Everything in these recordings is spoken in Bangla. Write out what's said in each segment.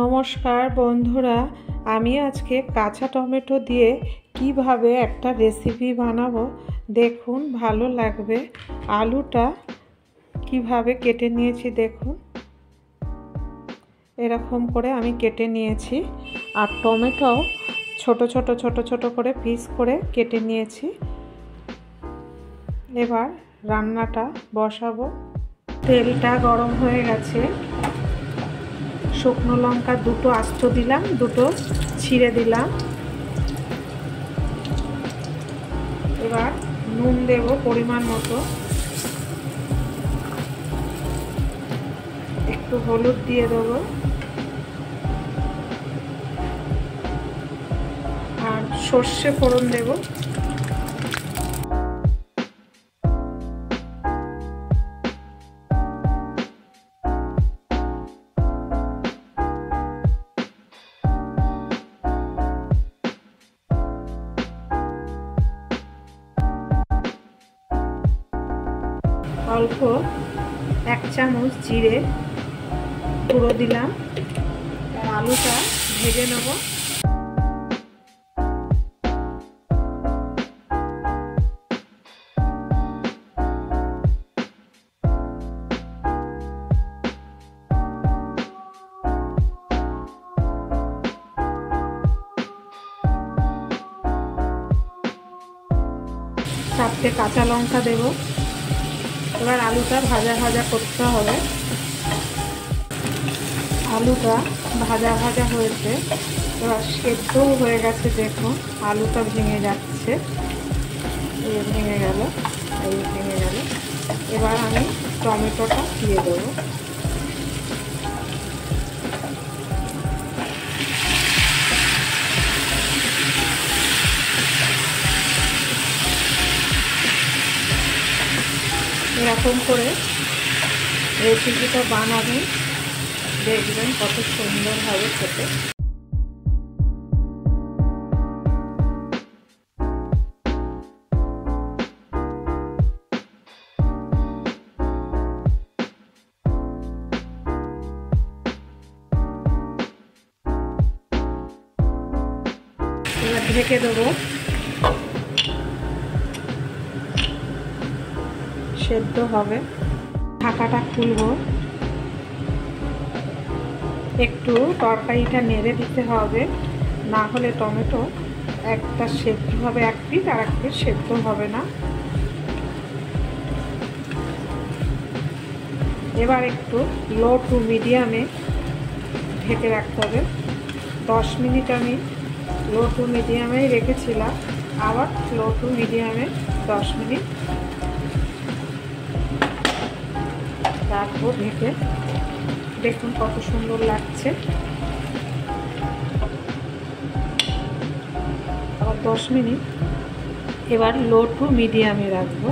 নমস্কার বন্ধুরা, আমি আজকে কাঁচা টমেটো দিয়ে কিভাবে একটা রেসিপি বানাবো দেখুন, ভালো লাগবে। আলুটা কিভাবে কেটে নিয়েছি দেখুন, এরকম করে আমি কেটে নিয়েছি। আর টমেটো ছোট ছোট করে পিস করে কেটে নিয়েছি। এবার রান্নাটা বসাবো। তেলটা গরম হয়ে গেছে। শুকনো লঙ্কা দুটো আস্ত দিলাম, দুটো ছিঁড়ে দিলাম। এবার নুন দেব পরিমাণ মতো, একটু হলুদ দিয়ে দেব, আর সর্ষে ফোড়ন দেব। অল্প 1 চামচ জিরে গুঁড়ো দিলাম। আর আলুটা ভেজে নেব। চারটে কাঁচা লঙ্কা দেব। এবার আলুটা ভাজা ভাজা করতে হবে। আলুটা ভাজা ভাজা হয়েছে, এবার সেদ্ধও হয়ে গেছে। দেখুন আলুটা ভেঙে যাচ্ছে, ভেঙে গেল, এই ভেঙে গেল। এবার আমি টমেটোটা দিয়ে দেবো। এরকম করে রেসিপিটা বানাবেন, দেখবেন কত সুন্দর হবে খেতে। এবার ঢেকে দেবো, সেদ্ধ হবে। ঢাকাটা খুলবো, একটু তরকারিটা নেড়ে দিতে হবে, না হলে টমেটো একটা সেদ্ধ হবে এক পিঠ, আর এক পিঠ সেদ্ধ হবে না। এবার একটু লো টু মিডিয়ামে ঢেকে রাখতে হবে। 10 মিনিট আমি লো টু মিডিয়ামেই রেখেছিলাম, আবার লো টু মিডিয়ামে 10 মিনিট রাখবো ঢেকে। দেখুন কত সুন্দর লাগছে। আবার 10 মিনিট এবার লো টু মিডিয়ামে রাখবো।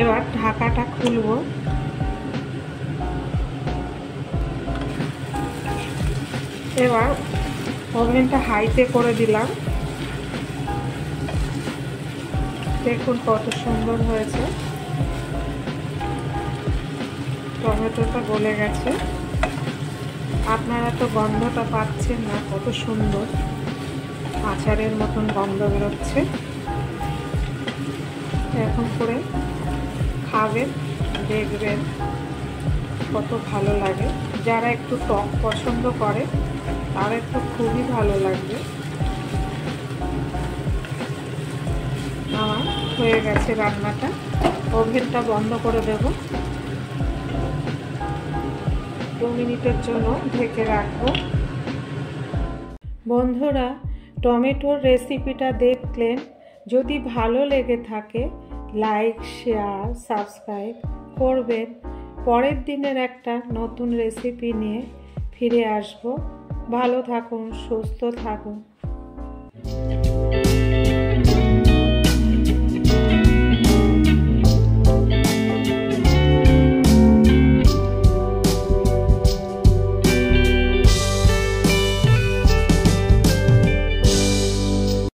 এবার ঢাকাটা খুলবো। এবার ওভেনটা হাইতে করে দিলাম। দেখুন কত সুন্দর হয়েছে, টমেটোটা গলে গেছে। আপনারা তো গন্ধটা পাচ্ছেন না, কত সুন্দর আচারের মতন গন্ধ বেরোচ্ছে। এখন করে খাবেন, দেখবেন কত ভালো লাগে। যারা একটু টক পছন্দ করে তারা একটু খুবই ভালো লাগবে। আমার হয়ে গেছে রান্নাটা। ওভেনটা বন্ধ করে দেব, 2 মিনিটের জন্য ঢেকে রাখবো। বন্ধুরা, টমেটোর রেসিপিটা দেখলেন। যদি ভালো লেগে থাকে লাইক, শেয়ার, সাবস্ক্রাইব করবেন। পরের দিনের একটা নতুন রেসিপি নিয়ে ফিরে আসবো। ভালো থাকুন, সুস্থ থাকুন।